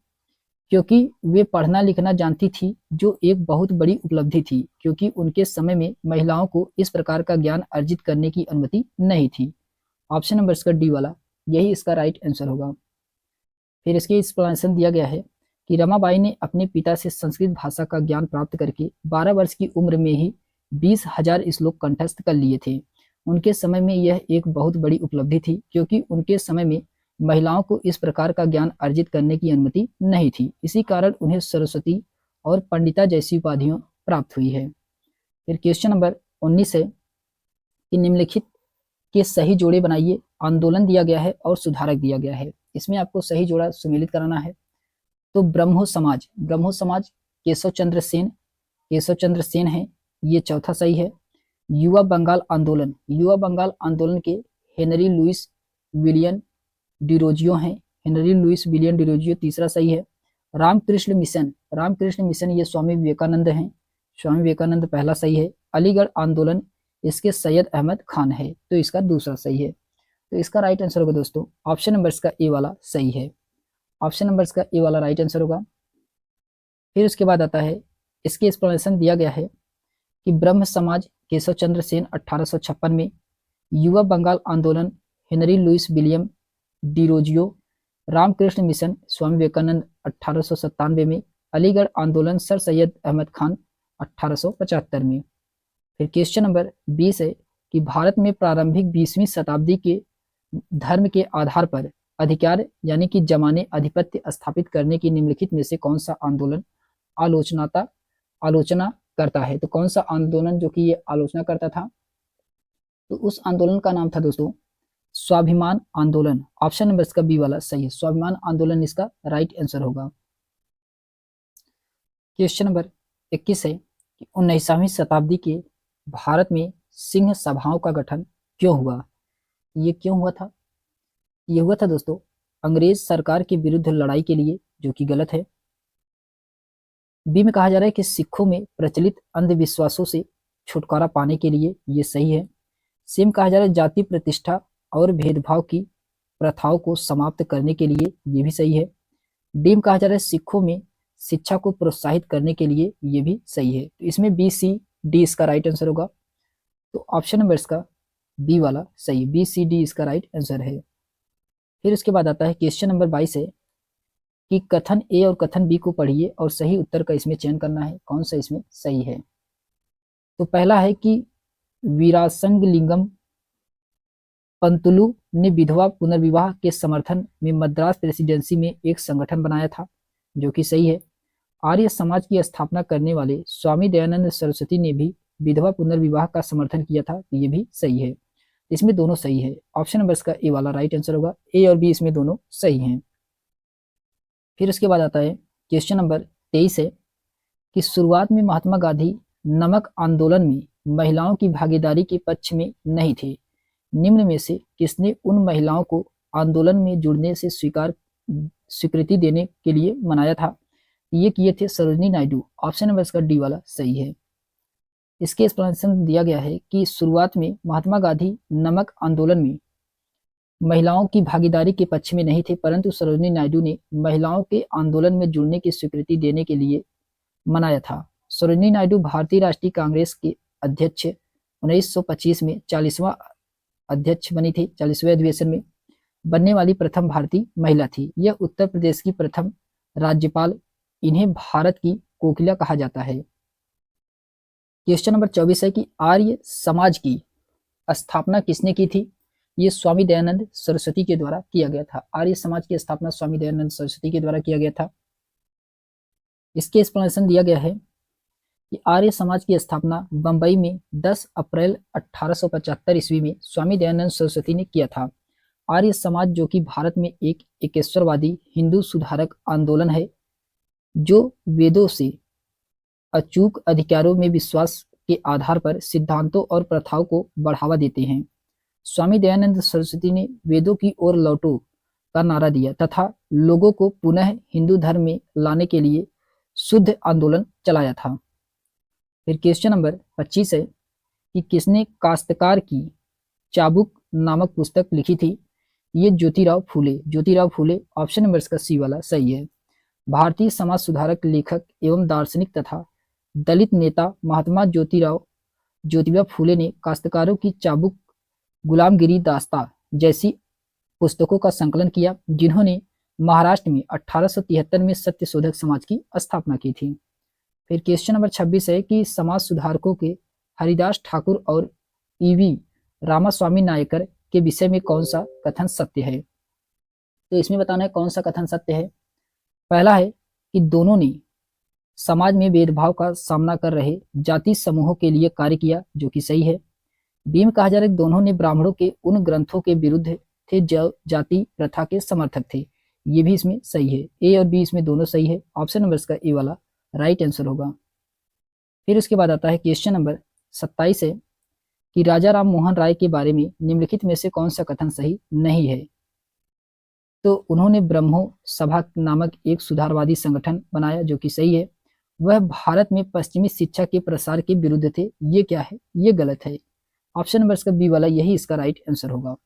क्योंकि वे पढ़ना लिखना जानती थी, जो एक बहुत बड़ी उपलब्धि थी, क्योंकि उनके समय में महिलाओं को इस प्रकार का ज्ञान अर्जित करने की अनुमति नहीं थी। ऑप्शन नंबर इसका डी वाला यही इसका राइट आंसर होगा। फिर इसके एक्सप्लेनेशन दिया गया है कि रमाबाई ने अपने पिता से संस्कृत भाषा का ज्ञान प्राप्त करके 12 वर्ष की उम्र में ही 20,000 श्लोक कंठस्थ कर लिए थे। उनके समय में यह एक बहुत बड़ी उपलब्धि थी, क्योंकि उनके समय में महिलाओं को इस प्रकार का ज्ञान अर्जित करने की अनुमति नहीं थी। इसी कारण उन्हें सरस्वती और पंडिता जैसी उपाधियां प्राप्त हुई है। फिर क्वेश्चन नंबर 19 है कि निम्नलिखित के सही जोड़े बनाइए। आंदोलन दिया गया है और सुधारक दिया गया है। इसमें आपको सही जोड़ा सुमेलित कराना है। तो ब्रह्मो समाज केशव चंद्र सेन है, ये चौथा सही है। युवा बंगाल आंदोलन के हेनरी लुइस विलियम डिरोजियो हैं। हेनरी लुइस विलियम डिरोजियो तीसरा सही है। रामकृष्ण मिशन ये स्वामी विवेकानंद हैं। स्वामी विवेकानंद पहला सही है। अलीगढ़ आंदोलन इसके सैयद अहमद खान है, तो इसका दूसरा सही है। तो इसका राइट आंसर होगा दोस्तों ऑप्शन नंबर इसका ए वाला सही है। ऑप्शन नंबर इसका ए वाला राइट आंसर होगा। फिर उसके बाद आता है, इसके एक्सप्लेनेशन दिया गया है कि ब्रह्म समाज केशव चंद्र सेन 1856 में, युवा बंगाल आंदोलन Henry Louis William Derozio, Ramakrishna mission Swami Vivekananda 1897 में, अलीगढ़ आंदोलन सर सैयद अहमद खान 1875 में। फिर क्वेश्चन नंबर 20 है कि भारत में प्रारंभिक 20वीं शताब्दी के धर्म के आधार पर अधिकार यानी कि जमाने आधिपत्य स्थापित करने की निम्नलिखित में से कौन सा आंदोलन आलोचना करता है? तो कौन सा आंदोलन जो कि ये आलोचना करता था? तो उस आंदोलन का नाम था दोस्तों स्वाभिमान आंदोलन। ऑप्शन नंबर इसका बी वाला सही है। स्वाभिमान आंदोलन इसका राइट आंसर होगा। क्वेश्चन नंबर 21 है कि 19वीं शताब्दी के भारत में सिंह सभाओं का गठन क्यों हुआ? ये क्यों हुआ था? ये हुआ था दोस्तों अंग्रेज सरकार के विरुद्ध लड़ाई के लिए, जो कि गलत है। बी में कहा जा रहा है कि सिखों में प्रचलित अंधविश्वासों से छुटकारा पाने के लिए, ये सही है। सी में कहा जा रहा है जाति प्रतिष्ठा और भेदभाव की प्रथाओं को समाप्त करने के लिए, ये भी सही है। डी में कहा जा रहा है सिखों में शिक्षा को प्रोत्साहित करने के लिए, ये भी सही है। तो इसमें बी सी डी इसका राइट आंसर होगा। तो ऑप्शन नंबर इसका बी वाला सही, बी सी डी इसका राइट आंसर है। फिर उसके बाद आता है क्वेश्चन नंबर 22 है कि कथन ए और कथन बी को पढ़िए और सही उत्तर का इसमें चयन करना है, कौन सा इसमें सही है। तो पहला है कि वीरासंगलिंगम पंतुलु ने विधवा पुनर्विवाह के समर्थन में मद्रास प्रेसिडेंसी में एक संगठन बनाया था, जो कि सही है। आर्य समाज की स्थापना करने वाले स्वामी दयानंद सरस्वती ने भी विधवा पुनर्विवाह का समर्थन किया था, तो ये भी सही है। इसमें दोनों सही है। ऑप्शन नंबर इसका ए वाला राइट आंसर होगा। ए और बी इसमें दोनों सही हैं। फिर उसके बाद आता है क्वेश्चन नंबर 23 है कि शुरुआत में महात्मा गांधी नमक आंदोलन में महिलाओं की भागीदारी के पक्ष में नहीं थे। निम्न में से किसने उन महिलाओं को आंदोलन में जुड़ने से स्वीकृति देने के लिए मनाया था? ये किए थे सरोजिनी नायडू। ऑप्शन नंबर इसका डी वाला सही है। इसके एक्सप्लेनेशन दिया गया है कि शुरुआत में महात्मा गांधी नमक आंदोलन में महिलाओं की भागीदारी के पक्ष में नहीं थे, परंतु सरोजिनी नायडू ने महिलाओं के आंदोलन में जुड़ने की स्वीकृति देने के लिए मनाया था। सरोजिनी नायडू भारतीय राष्ट्रीय कांग्रेस के अध्यक्ष 1925 में 40वां अध्यक्ष बनी थी। 40वें अधिवेशन में बनने वाली प्रथम भारतीय महिला थी। यह उत्तर प्रदेश की प्रथम राज्यपाल। इन्हें भारत की कोकिला कहा जाता है। क्वेश्चन नंबर 24 है कि आर्य समाज की स्थापना किसने की थी? ये स्वामी दयानंद सरस्वती के द्वारा किया गया था। आर्य समाज की स्थापना स्वामी दयानंद सरस्वती के द्वारा किया गया था। इसके एक्सप्लेनेशन दिया गया है कि आर्य समाज की स्थापना बंबई में 10 अप्रैल 1875 ईस्वी में स्वामी दयानंद सरस्वती ने किया था। आर्य समाज जो कि भारत में एक एकेश्वरवादी हिंदू सुधारक आंदोलन है, जो वेदों से अचूक अधिकारों में विश्वास के आधार पर सिद्धांतों और प्रथाओं को बढ़ावा देते हैं। स्वामी दयानंद सरस्वती ने वेदों की ओर लौटो का नारा दिया तथा लोगों को पुनः हिंदू धर्म में लाने के लिए शुद्ध आंदोलन चलाया था। फिर क्वेश्चन नंबर 25 है कि किसने काश्तकार की चाबुक नामक पुस्तक लिखी थी? ये ज्योतिराव फूले। ज्योतिराव फूले, ऑप्शन नंबर इसका सी वाला सही है। भारतीय समाज सुधारक, लेखक एवं दार्शनिक तथा दलित नेता महात्मा ज्योतिबा फूले ने काश्तकारों की चाबुक, गुलामगिरी दास्ता जैसी पुस्तकों का संकलन किया, जिन्होंने महाराष्ट्र में 1873 में सत्यशोधक समाज की स्थापना की थी। फिर क्वेश्चन नंबर 26 है कि समाज सुधारकों के हरिदास ठाकुर और ईवी रामास्वामी नायकर के विषय में कौन सा कथन सत्य है? तो इसमें बताना है कौन सा कथन सत्य है। पहला है कि दोनों ने समाज में भेदभाव का सामना कर रहे जाति समूहों के लिए कार्य किया, जो कि सही है। बी में कहा जा रहा है कि दोनों ने ब्राह्मणों के उन ग्रंथों के विरुद्ध थे जो जाति प्रथा के समर्थक थे, ये भी इसमें सही है। ए और बी इसमें दोनों सही है। ऑप्शन नंबर इसका ए वाला राइट आंसर होगा। फिर उसके बाद आता है क्वेश्चन नंबर 27 है कि राजा राम मोहन राय के बारे में निम्नलिखित में से कौन सा कथन सही नहीं है? तो उन्होंने ब्रह्मो सभा नामक एक सुधारवादी संगठन बनाया, जो कि सही है। वह भारत में पश्चिमी शिक्षा के प्रसार के विरुद्ध थे, ये क्या है? ये गलत है। ऑप्शन नंबर इसका बी वाला यही इसका राइट आंसर होगा।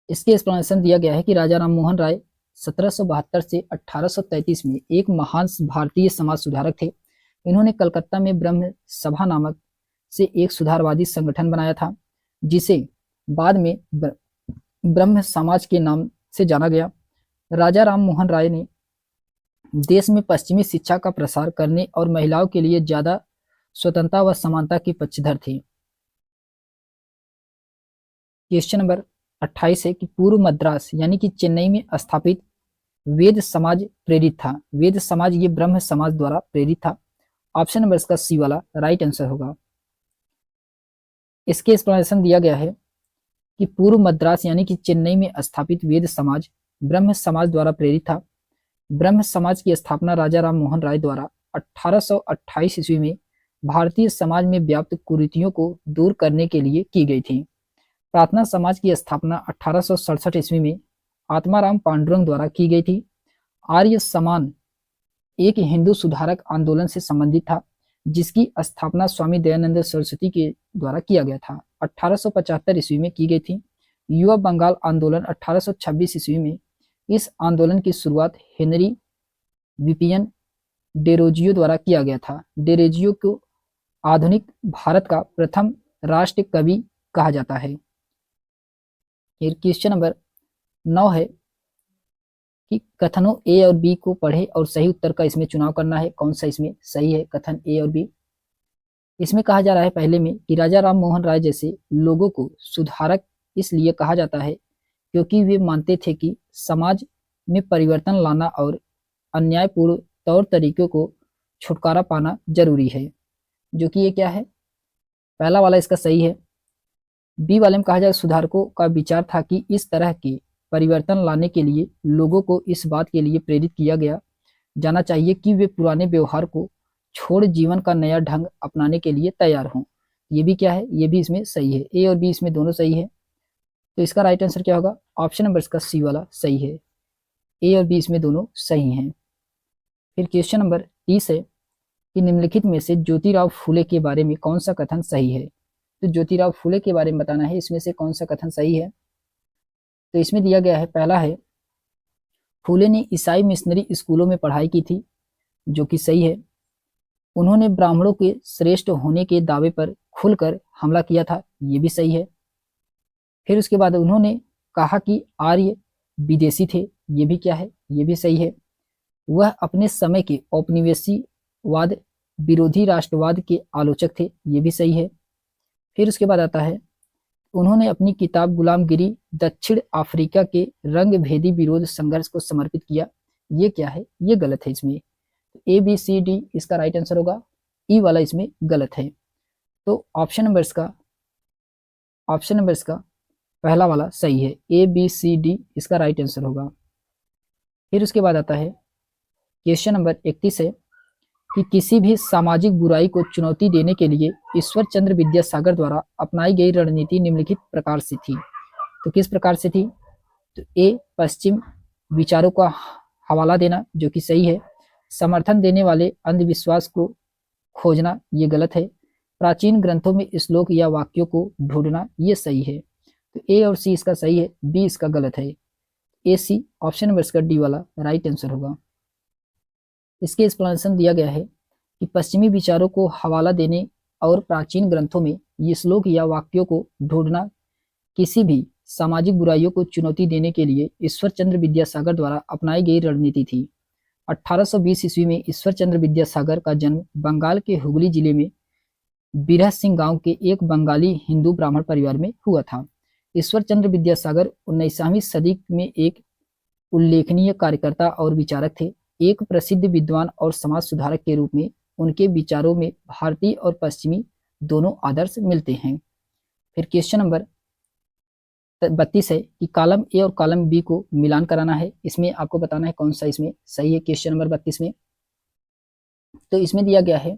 इसके एक्सप्लेनेशन दिया गया है कि राजा राम मोहन राय 1772 से 1833 में एक महान भारतीय समाज सुधारक थे। इन्होंने कलकत्ता में ब्रह्म सभा नामक से एक सुधारवादी संगठन बनाया था, जिसे बाद में ब्रह्म समाज के नाम से जाना गया। राजा राम मोहन राय ने देश में पश्चिमी शिक्षा का प्रसार करने और महिलाओं के लिए ज्यादा स्वतंत्रता व समानता के पक्षधर थे। क्वेश्चन नंबर 28 है कि पूर्व मद्रास यानी कि चेन्नई में स्थापित वेद समाज प्रेरित था। वेद समाज ये ब्रह्म समाज द्वारा प्रेरित था। ऑप्शन नंबर इसका सी वाला राइट आंसर होगा। इसके एक्सप्लेनेशन दिया गया है कि पूर्व मद्रास यानी कि चेन्नई में स्थापित वेद समाज ब्रह्म समाज द्वारा प्रेरित था। ब्रह्म समाज की स्थापना राजा राम मोहन राय द्वारा 1828 ईस्वी में भारतीय समाज में व्याप्त कुरीतियों को दूर करने के लिए की गई थी। प्रार्थना समाज की स्थापना 1867 ईस्वी में आत्माराम पांडुरंग द्वारा की गई थी। आर्य समान एक हिंदू सुधारक आंदोलन से संबंधित था, जिसकी स्थापना स्वामी दयानंद सरस्वती के द्वारा किया गया था। 1875 ईस्वी में की गई थी। युवा बंगाल आंदोलन 1826 ईस्वी में। इस आंदोलन की शुरुआत हेनरी विपियन डेरोजियो द्वारा किया गया था। डेरोजियो को आधुनिक भारत का प्रथम राष्ट्र कवि कहा जाता है। फिर क्वेश्चन नंबर 9 है कि कथनों ए और बी को पढ़े और सही उत्तर का इसमें चुनाव करना है। कौन सा इसमें सही है कथन ए और बी? इसमें कहा जा रहा है पहले में कि राजा राम मोहन राय जैसे लोगों को सुधारक इसलिए कहा जाता है क्योंकि वे मानते थे कि समाज में परिवर्तन लाना और अन्यायपूर्ण तौर तरीकों को छुटकारा पाना जरूरी है, जो कि ये क्या है? पहला वाला इसका सही है। बी वाले में कहा जाए सुधारकों का विचार था कि इस तरह के परिवर्तन लाने के लिए लोगों को इस बात के लिए प्रेरित किया गया जाना चाहिए कि वे पुराने व्यवहार को छोड़ जीवन का नया ढंग अपनाने के लिए तैयार हों। ये भी क्या है? ये भी इसमें सही है। ए और बी इसमें दोनों सही है। तो इसका राइट आंसर क्या होगा? ऑप्शन नंबर इसका सी वाला सही है। ए और बी इसमें दोनों सही हैं। फिर क्वेश्चन नंबर 30 है कि निम्नलिखित में से ज्योतिराव फूले के बारे में कौन सा कथन सही है? तो ज्योतिराव फूले के बारे में बताना है, इसमें से कौन सा कथन सही है? तो इसमें दिया गया है, पहला है फूले ने ईसाई मिशनरी स्कूलों में पढ़ाई की थी, जो कि सही है। उन्होंने ब्राह्मणों के श्रेष्ठ होने के दावे पर खुलकर हमला किया था, ये भी सही है। फिर उसके बाद उन्होंने कहा कि आर्य विदेशी थे, ये भी क्या है? ये भी सही है। वह अपने समय के औपनिवेशवाद विरोधी राष्ट्रवाद के आलोचक थे, ये भी सही है। फिर उसके बाद आता है उन्होंने अपनी किताब गुलामगिरी दक्षिण अफ्रीका के रंग भेदी विरोध संघर्ष को समर्पित किया, ये क्या है? ये गलत है। इसमें ए बी सी डी इसका राइट आंसर होगा, ई वाला इसमें गलत है। तो ऑप्शन नंबर इसका पहला वाला सही है, ए बी सी डी इसका राइट आंसर होगा। फिर उसके बाद आता है क्वेश्चन नंबर 31 है कि किसी भी सामाजिक बुराई को चुनौती देने के लिए ईश्वर चंद्र विद्यासागर द्वारा अपनाई गई रणनीति निम्नलिखित प्रकार से थी। तो किस प्रकार से थी? तो ए पश्चिम विचारों का हवाला देना, जो कि सही है। समर्थन देने वाले अंधविश्वास को खोजना, ये गलत है। प्राचीन ग्रंथों में श्लोक या वाक्यों को ढूंढना, ये सही है। तो ए और सी इसका सही है, बी इसका गलत है। ए सी ऑप्शन नंबर इसका डी वाला राइट आंसर होगा। इसके एक्सप्लेनेशन दिया गया है कि पश्चिमी विचारों को हवाला देने और प्राचीन ग्रंथों में ये श्लोक या वाक्यों को ढूंढना किसी भी सामाजिक बुराइयों को चुनौती देने के लिए ईश्वर चंद्र विद्यासागर द्वारा अपनाई गई रणनीति थी। 1820 ईस्वी में ईश्वर चंद्र विद्यासागर का जन्म बंगाल के हुगली जिले में बिरह सिंह गांव के एक बंगाली हिंदू ब्राह्मण परिवार में हुआ था। ईश्वर चंद्र विद्यासागर 19वीं सदी में एक उल्लेखनीय कार्यकर्ता और विचारक थे। एक प्रसिद्ध विद्वान और समाज सुधारक के रूप में उनके विचारों में भारतीय और पश्चिमी दोनों आदर्श मिलते हैं। फिर क्वेश्चन नंबर 32 है कि कॉलम ए और कॉलम बी को मिलान कराना है। इसमें आपको बताना है कौन सा इसमें सही है। क्वेश्चन नंबर 32 में तो इसमें दिया गया है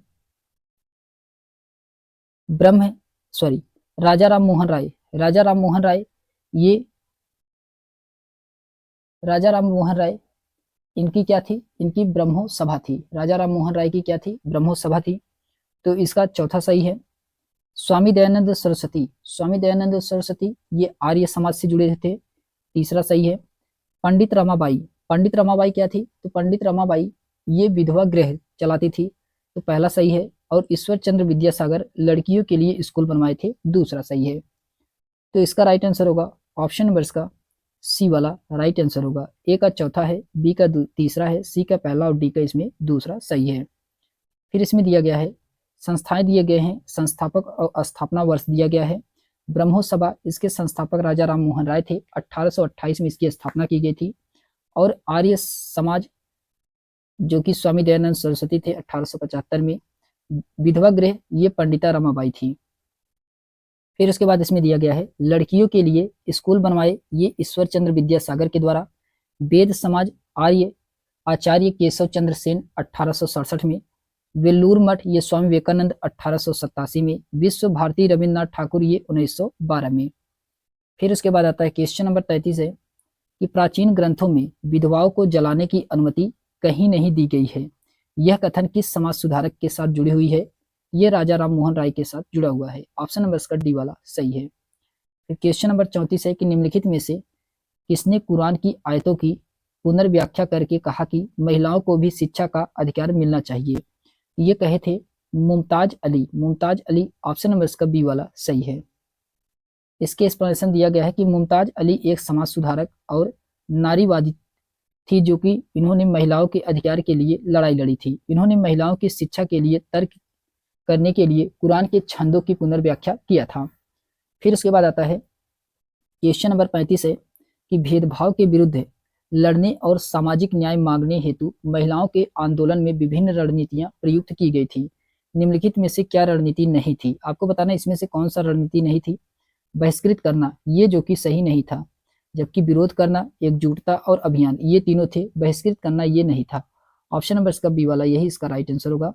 राजा राम मोहन राय। राजा राम मोहन राय इनकी क्या थी? इनकी ब्रह्मो सभा थी। राजा राम मोहन राय की क्या थी? ब्रह्मो सभा थी। तो इसका चौथा सही है। स्वामी दयानंद सरस्वती ये आर्य समाज से जुड़े थे, तीसरा सही है। पंडित रमाबाई क्या थी? तो पंडित रमाबाई ये विधवा गृह चलाती थी, तो पहला सही है। और ईश्वर चंद्र विद्यासागर लड़कियों के लिए स्कूल बनवाए थे, दूसरा सही है। तो इसका राइट आंसर होगा ऑप्शन नंबर इसका सी वाला राइट आंसर होगा। ए का चौथा है, बी का तीसरा है, सी का पहला और डी का इसमें दूसरा सही है। फिर इसमें दिया गया है संस्थाएं दिए गए हैं, संस्थापक और स्थापना वर्ष दिया गया है। ब्रह्मो सभा इसके संस्थापक राजा राम मोहन राय थे, 1828 में इसकी स्थापना की गई थी। और आर्य समाज जो कि स्वामी दयानंद सरस्वती थे 1875 में। विधवा गृह ये पंडिता रमाबाई थी। फिर उसके बाद इसमें दिया गया है लड़कियों के लिए स्कूल बनवाए ये ईश्वर चंद्र विद्यासागर के द्वारा। वेद समाज आचार्य केशव चंद्र सेन 1867 में। वेल्लूर मठ ये स्वामी विवेकानंद 1887 में। विश्व भारती रविन्द्रनाथ ठाकुर ये 1912 में। फिर उसके बाद आता है क्वेश्चन नंबर 33 है कि प्राचीन ग्रंथों में विधवाओं को जलाने की अनुमति कहीं नहीं दी गई है। यह कथन किस समाज सुधारक के साथ जुड़ी हुई है? ये राजा राम मोहन राय के साथ जुड़ा हुआ है। ऑप्शन नंबर इसका डी वाला सही है। फिर क्वेश्चन नंबर 34 है कि निम्नलिखित में से किसने कुरान की आयतों की पुनर्व्याख्या करके कहा कि महिलाओं को भी शिक्षा का अधिकार मिलना चाहिए? ये कहे थे मुमताज अली। ऑप्शन नंबर इसका बी वाला सही है। इसके एक्सप्लेनेशन दिया गया है कि मुमताज अली एक समाज सुधारक और नारीवादी थी, जो कि इन्होंने महिलाओं के अधिकार के लिए लड़ाई लड़ी थी। इन्होंने महिलाओं की शिक्षा के लिए तर्क करने के लिए कुरान के छंदों की पुनर्व्याख्या किया था। फिर उसके बाद आता है क्वेश्चन नंबर 35 है कि भेदभाव के विरुद्ध लड़ने और सामाजिक न्याय मांगने हेतु महिलाओं के आंदोलन में विभिन्न रणनीतियां प्रयुक्त की गई थी। निम्नलिखित में से क्या रणनीति नहीं थी? आपको बताना इसमें से कौन सा रणनीति नहीं थी। बहिष्कृत करना ये जो कि सही नहीं था, जबकि विरोध करना, एकजुटता और अभियान ये तीनों थे। बहिष्कृत करना ये नहीं था। ऑप्शन नंबर इसका बी वाला यही इसका राइट आंसर होगा।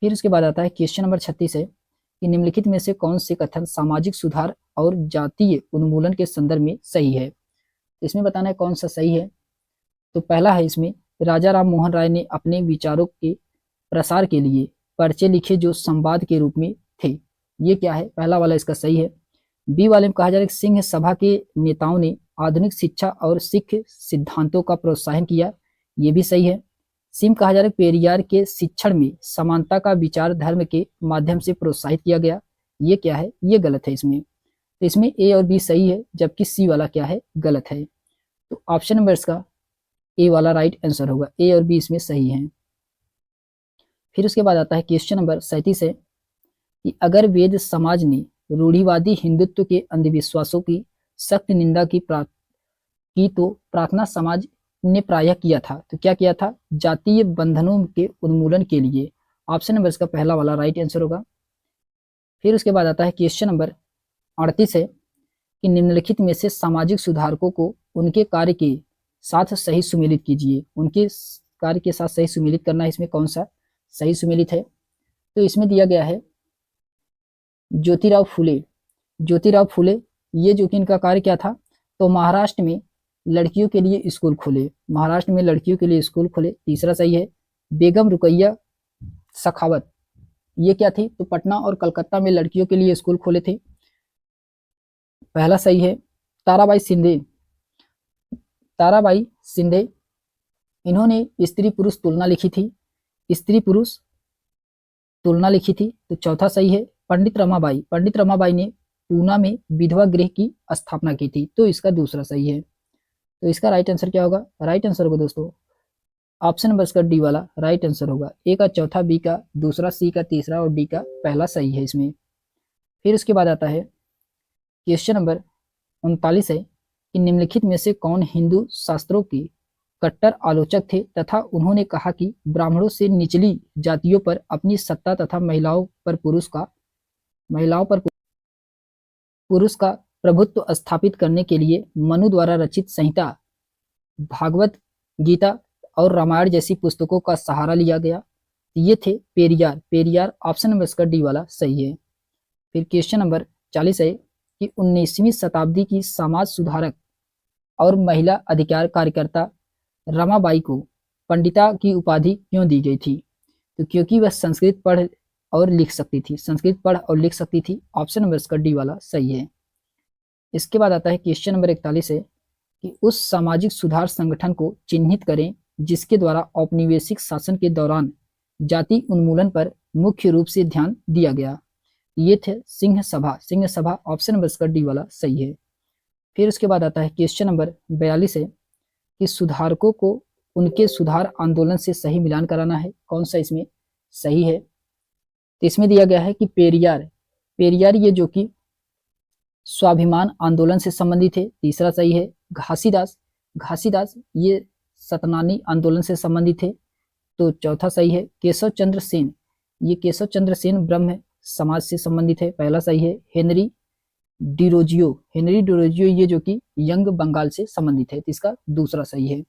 फिर उसके बाद आता है क्वेश्चन नंबर 36 है कि निम्नलिखित में से कौन से कथन सामाजिक सुधार और जातीय उन्मूलन के संदर्भ में सही है? इसमें बताना है कौन सा सही है। तो पहला है इसमें राजा राम मोहन राय ने अपने विचारों के प्रसार के लिए पर्चे लिखे जो संवाद के रूप में थे। ये क्या है? पहला वाला इसका सही है। बी वाले में कहा जा रहा है सिंह सभा के नेताओं ने आधुनिक शिक्षा और सिख सिद्धांतों का प्रोत्साहन किया। ये भी सही है। सिम कहा जा रहा है पेरियार के शिक्षण में समानता का विचार धर्म के माध्यम से प्रोत्साहित किया गया। ये क्या है? ये गलत है इसमें। तो इसमें ए और बी सही है, जबकि सी वाला क्या है? गलत है। तो ऑप्शन नंबर इसका ए वाला राइट आंसर होगा। ए और बी इसमें सही है। फिर उसके बाद आता है क्वेश्चन नंबर 37 है कि अगर वेद समाज ने रूढ़िवादी हिंदुत्व के अंधविश्वासों की सख्त निंदा की तो प्रार्थना समाज ने प्रायः किया था। तो क्या किया था? जातीय बंधनों के उन्मूलन के लिए। ऑप्शन नंबर इसका पहला वाला राइट आंसर होगा। फिर उसके बाद आता है क्वेश्चन नंबर 38 है कि निम्नलिखित में से सामाजिक सुधारकों को उनके कार्य के साथ सही सुमेलित कीजिए। उनके कार्य के साथ सही सुमेलित करना है, इसमें कौन सा सही सुमेलित है? तो इसमें दिया गया है ज्योतिराव फुले। ज्योतिराव फुले, ये जो कि इनका कार्य क्या था? तो महाराष्ट्र में लड़कियों के लिए स्कूल खोले। महाराष्ट्र में लड़कियों के लिए स्कूल खोले, तीसरा सही है। बेगम रुकैया सखावत, ये क्या थी? तो पटना और कलकत्ता में लड़कियों के लिए स्कूल खोले थे, पहला सही है। ताराबाई शिंदे, ताराबाई शिंदे, इन्होंने स्त्री पुरुष तुलना लिखी थी, स्त्री पुरुष तुलना लिखी थी, तो चौथा सही है। पंडित रमाबाई, पंडित रमाबाई ने पूना में विधवा गृह की स्थापना की थी, तो इसका दूसरा सही है। तो इसका राइट आंसर क्या होगा? राइट आंसर होगा दोस्तों ऑप्शन नंबर इसका डी वाला राइट आंसर होगा। ए का चौथा, बी का दूसरा, सी का तीसरा और डी का पहला सही है इसमें। फिर उसके बाद आता है क्वेश्चन नंबर 39 है कि निम्नलिखित में से कौन हिंदू शास्त्रों के कट्टर आलोचक थे तथा उन्होंने कहा कि ब्राह्मणों से निचली जातियों पर अपनी सत्ता तथा महिलाओं पर पुरुष का प्रभुत्व स्थापित करने के लिए मनु द्वारा रचित संहिता, भागवत गीता और रामायण जैसी पुस्तकों का सहारा लिया गया? ये थे पेरियार। पेरियार ऑप्शन नंबर इसका डी वाला सही है। फिर क्वेश्चन नंबर 40 है कि 19वीं शताब्दी की समाज सुधारक और महिला अधिकार कार्यकर्ता रमाबाई को पंडिता की उपाधि क्यों दी गई थी? तो क्योंकि वह संस्कृत पढ़ और लिख सकती थी, संस्कृत पढ़ और लिख सकती थी। ऑप्शन नंबर इसका डी वाला सही है। इसके बाद आता है क्वेश्चन नंबर 41 है कि उस सामाजिक सुधार संगठन को चिन्हित करें जिसके द्वारा औपनिवेशिक शासन के दौरान जाति उन्मूलन पर मुख्य रूप से ध्यान दिया गया। ये थे सिंह सभा। सिंह सभा ऑप्शन नंबर इसका डी वाला सही है। फिर उसके बाद आता है क्वेश्चन नंबर 42 है कि सुधारकों को उनके सुधार आंदोलन से सही मिलान कराना है, कौन सा इसमें सही है? तो इसमें दिया गया है कि पेरियार, पेरियार ये जो कि स्वाभिमान आंदोलन से संबंधित है, तीसरा सही है। घासीदास, घासीदास ये सतनानी आंदोलन से संबंधित है, तो चौथा सही है। केशव चंद्र सेन, ये केशव चंद्र सेन ब्रह्म समाज से संबंधित है, पहला सही है। हेनरी डिरोजियो, हेनरी डिरोजियो ये जो कि यंग बंगाल से संबंधित है, तो इसका दूसरा सही है।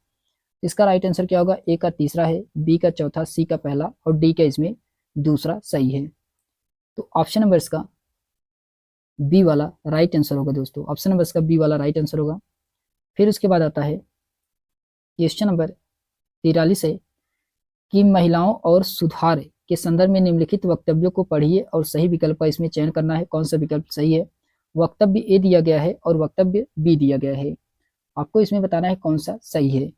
इसका राइट आंसर क्या होगा? ए का तीसरा है, बी का चौथा, सी का पहला और डी का इसमें दूसरा सही है। तो ऑप्शन नंबर इसका बी वाला राइट आंसर होगा दोस्तों, ऑप्शन नंबर इसका बी वाला राइट आंसर होगा। फिर उसके बाद आता है क्वेश्चन नंबर 43 है कि महिलाओं और सुधार के संदर्भ में निम्नलिखित वक्तव्यों को पढ़िए और सही विकल्प का इसमें चयन करना है, कौन सा विकल्प सही है? वक्तव्य ए दिया गया है और वक्तव्य बी दिया गया है, आपको इसमें बताना है कौन सा सही है।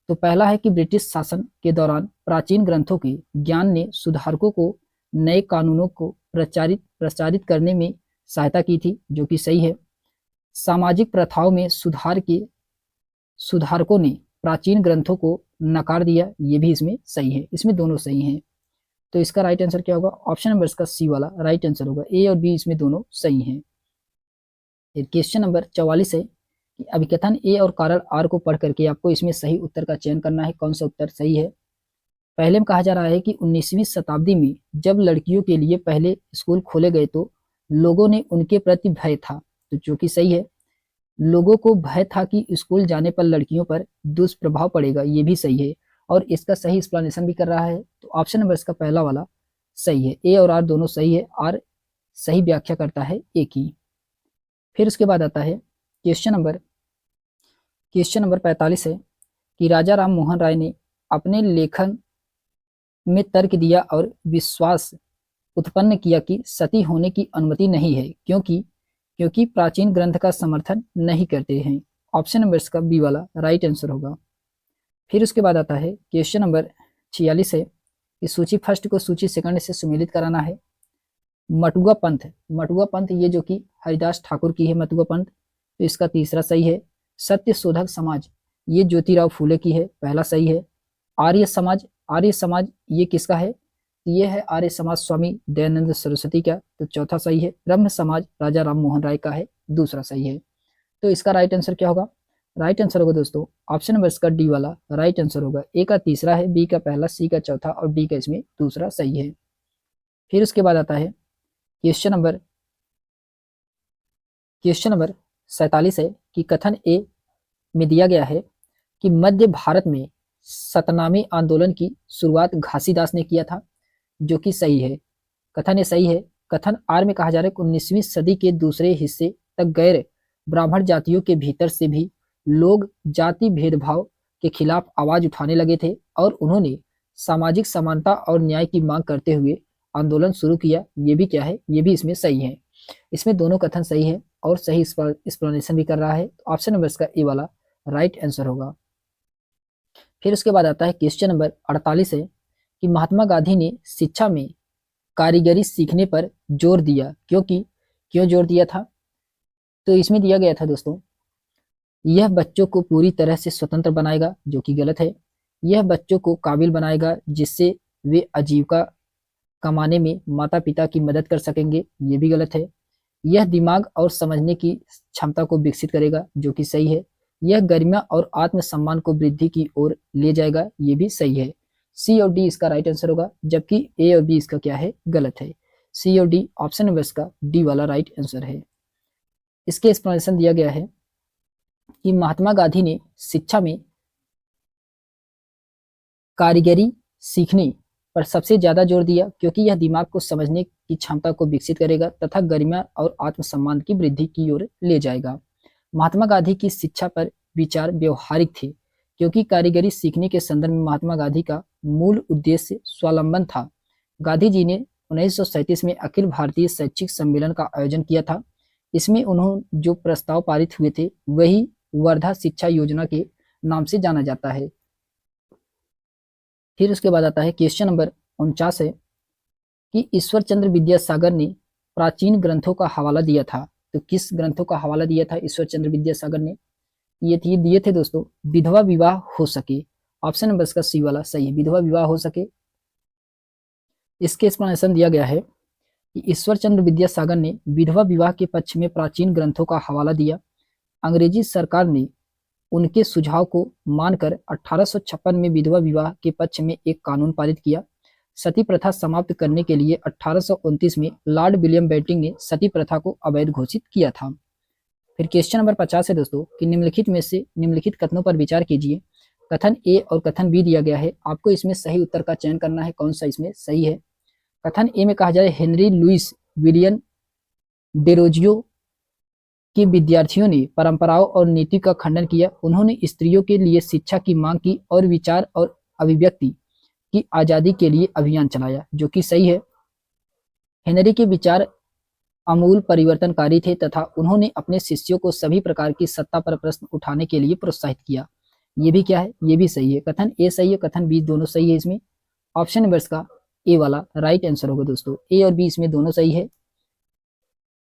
तो पहला है कि ब्रिटिश शासन के दौरान प्राचीन ग्रंथों के ज्ञान ने सुधारकों को नए कानूनों को प्रचारित करने में सहायता की थी, जो कि सही है। सामाजिक प्रथाओं में सुधार के सुधारकों ने प्राचीन ग्रंथों को नकार दिया, ये भी इसमें सही है, इसमें दोनों सही हैं। तो इसका राइट आंसर क्या होगा? ऑप्शन नंबर इसका सी वाला राइट आंसर होगा, ए और बी इसमें दोनों सही हैं। क्वेश्चन नंबर 44 है कि अभिकथन ए और कारण आर को पढ़ करके आपको इसमें सही उत्तर का चयन करना है, कौन सा उत्तर सही है। पहले में कहा जा रहा है कि 19वीं शताब्दी में जब लड़कियों के लिए पहले स्कूल खोले गए तो लोगों ने उनके प्रति भय था, तो जो कि सही है। लोगों को भय था कि स्कूल जाने पर लड़कियों पर दुष्प्रभाव पड़ेगा, ये भी सही है और इसका सही एक्सप्लेनेशन भी कर रहा है, तो ऑप्शन नंबर इसका पहला वाला सही है। ए और आर दोनों सही है, आर सही व्याख्या करता है ए की। फिर उसके बाद आता है क्वेश्चन नंबर 45 है कि राजा राम मोहन राय ने अपने लेखन में तर्क दिया और विश्वास उत्पन्न किया कि सती होने की अनुमति नहीं है, क्योंकि प्राचीन ग्रंथ का समर्थन नहीं करते हैं। ऑप्शन नंबर इसका बी वाला राइट आंसर होगा। फिर उसके बाद आता है क्वेश्चन नंबर 46 है कि सूची फर्स्ट को सूची सेकंड से सुमेलित कराना है। मटुआ पंथ ये जो कि हरिदास ठाकुर की है मटुआ पंथ, तो इसका तीसरा सही है। सत्य शोधक समाज ये ज्योतिराव फूले की है, पहला सही है। आर्य समाज ये किसका है? ये है आर्य समाज स्वामी दयानंद सरस्वती का, तो चौथा सही है। ब्रह्म समाज राजा राम मोहन राय का है, दूसरा सही है। तो इसका राइट आंसर क्या होगा? राइट आंसर होगा दोस्तों ऑप्शन नंबर इसका डी वाला राइट आंसर होगा। ए का तीसरा है, बी का पहला, सी का चौथा और डी का इसमें दूसरा सही है। फिर उसके बाद आता है क्वेश्चन नंबर 47 है कि कथन ए में दिया गया है कि मध्य भारत में सतनामी आंदोलन की शुरुआत घासीदास ने किया था, जो कि सही है। कथन ये सही है। कथन आर में कहा जा रहा है कि 19वीं सदी के दूसरे हिस्से तक गैर ब्राह्मण जातियों के भीतर से भी लोग जाति भेदभाव के खिलाफ आवाज उठाने लगे थे और उन्होंने सामाजिक समानता और न्याय की मांग करते हुए आंदोलन शुरू किया। ये भी क्या है, ये भी इसमें सही है। इसमें दोनों कथन सही है और सही एक्सप्लेनेशन भी कर रहा है। तो ऑप्शन नंबर इसका ए वाला राइट आंसर होगा। फिर उसके बाद आता है क्वेश्चन नंबर 48 है कि महात्मा गांधी ने शिक्षा में कारीगरी सीखने पर जोर दिया, क्योंकि क्यों जोर दिया था? तो इसमें दिया गया था दोस्तों, यह बच्चों को पूरी तरह से स्वतंत्र बनाएगा, जो कि गलत है। यह बच्चों को काबिल बनाएगा जिससे वे आजीविका कमाने में माता पिता की मदद कर सकेंगे, ये भी गलत है। यह दिमाग और समझने की क्षमता को विकसित करेगा, जो कि सही है। यह गरिमा और आत्मसम्मान को वृद्धि की ओर ले जाएगा, ये भी सही है। सी और डी इसका राइट आंसर होगा, जबकि ए और बी इसका क्या है, गलत है। सी और डी ऑप्शन नंबर इसका डी वाला राइट आंसर है। इसके एक्सप्लेनेशन दिया गया है कि महात्मा गांधी ने शिक्षा में कारीगरी सीखने पर सबसे ज्यादा जोर दिया, क्योंकि यह दिमाग को समझने की क्षमता को विकसित करेगा तथा गरिमा और आत्मसम्मान की वृद्धि की ओर ले जाएगा। महात्मा गांधी की शिक्षा पर विचार व्यवहारिक थे, क्योंकि कारीगरी सीखने के संदर्भ में महात्मा गांधी का मूल उद्देश्य स्वावलंबन था। गांधी जी ने 1937 में अखिल भारतीय शैक्षिक सम्मेलन का आयोजन किया था। इसमें उन्होंने जो प्रस्ताव पारित हुए थे वही वर्धा शिक्षा योजना के नाम से जाना जाता है। फिर उसके बाद आता है क्वेश्चन नंबर 49 है कि ईश्वर चंद्र विद्यासागर ने प्राचीन ग्रंथों का हवाला दिया था। तो किस ग्रंथों का हवाला दिया था ईश्वर चंद्र विद्यासागर ने? ये दिए थे दोस्तों, विधवा विवाह हो सके। ऑप्शन नंबर इसका सी वाला सही है, विधवा विवाह हो सके। इसके एक्सप्लेनेशन दिया गया है कि ईश्वर चंद्र विद्यासागर ने विधवा विवाह के पक्ष में प्राचीन ग्रंथों का हवाला दिया। अंग्रेजी सरकार ने उनके सुझाव को मानकर 1856 में विधवा विवाह के पक्ष में एक कानून पारित किया। सती प्रथा समाप्त करने के लिए 1829 में लॉर्ड विलियम बेंटिंक ने सती प्रथा को अवैध घोषित किया था। फिर क्वेश्चन नंबर 50 है दोस्तों कि निम्नलिखित में से निम्नलिखित कथनों पर विचार कीजिए। कथन ए और कथन बी दिया गया है, आपको इसमें सही उत्तर का चयन करना है, कौन सा इसमें सही है। कथन ए में कहा जाए हेनरी लुइस विलियम डेरोजियो के विद्यार्थियों ने परंपराओं और नीति का खंडन किया। उन्होंने स्त्रियों के लिए शिक्षा की मांग की और विचार और अभिव्यक्ति की आजादी के लिए अभियान चलाया, जो कि सही है। हेनरी के विचार आमूल परिवर्तनकारी थे तथा उन्होंने अपने शिष्यों को सभी प्रकार की सत्ता पर प्रश्न उठाने के लिए प्रोत्साहित किया। ये भी क्या है, ये भी सही है। कथन ए सही है, कथन बी दोनों सही है। इसमें ऑप्शन नंबर का ए वाला राइट आंसर होगा दोस्तों। ए और बी इसमें दोनों सही है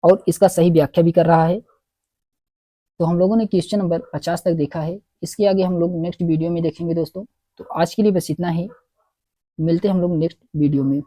और इसका सही व्याख्या भी कर रहा है। तो हम लोगों ने क्वेश्चन नंबर 50 तक देखा है। इसके आगे हम लोग नेक्स्ट वीडियो में देखेंगे दोस्तों। तो आज के लिए बस इतना ही, मिलते हैं हम लोग नेक्स्ट वीडियो में।